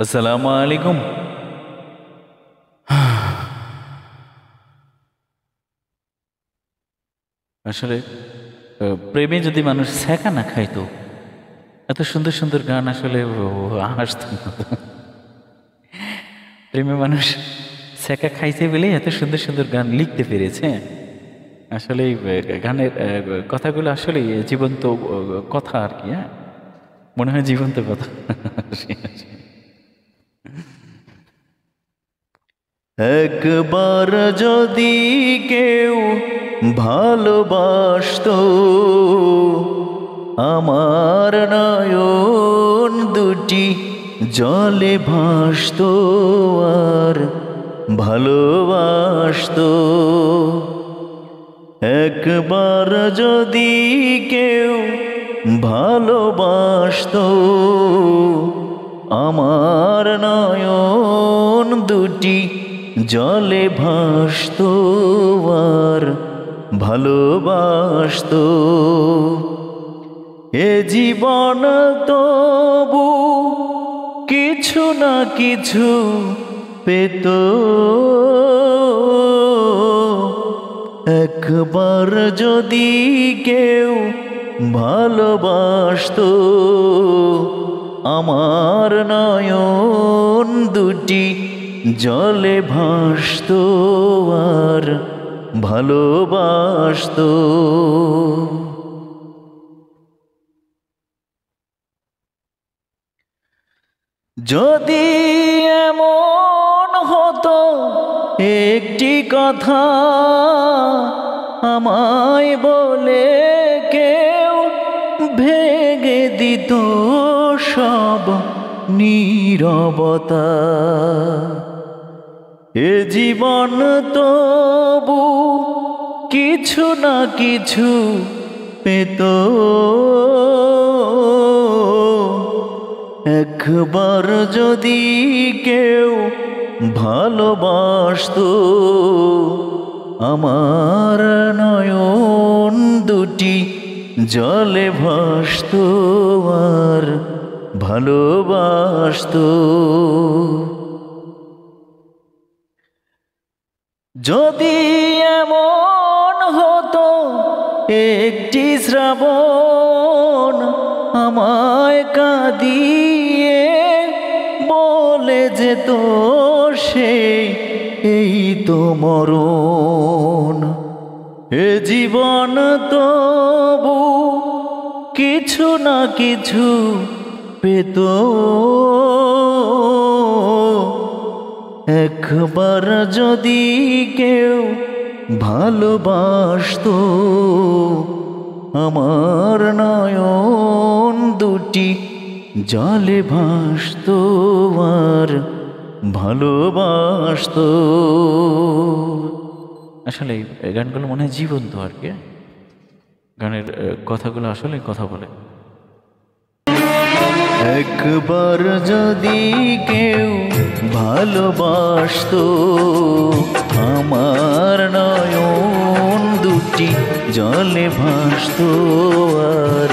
আসসালামু আলাইকুম। আসলে প্রেমে যদি মানুষ ছ্যাঁকা না খাইতো, এত সুন্দর সুন্দর গান আসলে আসতো না। প্রেমে মানুষ ছ্যাঁকা খাইছে বলেই এত সুন্দর সুন্দর গান লিখতে পেরেছে। আসলে এই গানের কথাগুলো আসলে জীবন্ত কথা আর কি। হ্যাঁ, মনে হয় জীবন্ত কথা। একবার যদি কেউ ভালোবাসতো, আমার নয়ন দুটি জলে ভাসতো আর ভালোবাসতো। একবার যদি কেউ ভালোবাসতো, আমার নয়ন দুটি জলে ভাসতো আর ভালোবাসতো। এ জীবন তবু কিছু না কিছু পেত, একবার যদি কেউ ভালোবাসতো, আমার নয়ন দুটি জলে ভাসতো আর ভালোবাসতো। যদি এমন হতো একটি কথা আমায় বলে কেউ ভেঙে দিত সব নীরবতা, এ জীবন তবু কিছু না কিছু পেত, একবার যদি কেউ ভালোবাসতো, আমার নয়ন দুটি জলে ভাসতো আর ভালোবাসতো। যদি এমন হতো একটি শ্রাবণ আমায় কাঁদিয়ে বলে যেত সে এই তো মরণ, এ জীবন তবু কিছু না কিছু পেত, একবার যদি কেউ ভালোবাসতো, আমার নয়ন দুটি জলে ভাসতো আর ভালোবাসতো। আসলে এই গানগুলো মনে হয় জীবন্ত আর কি। গানের কথাগুলো আসলে কথা বলে। একবার যদি কেউ ভালোবাসতো, আমার নয়ন দুটি জলে ভাসতো আর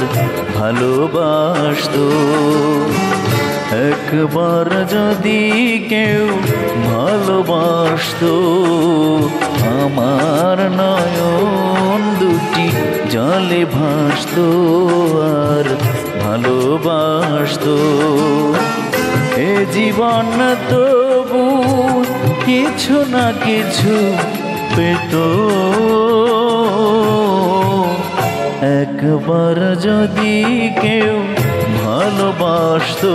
ভালোবাসতো। একবার যদি কেউ ভালোবাসতো, আমার নয়ন দুটি জলে ভাসতো আর ভালোবাসতো। এ জীবন তবু কিছু না কিছু পেত, একবার যদি কেউ ভালোবাসতো,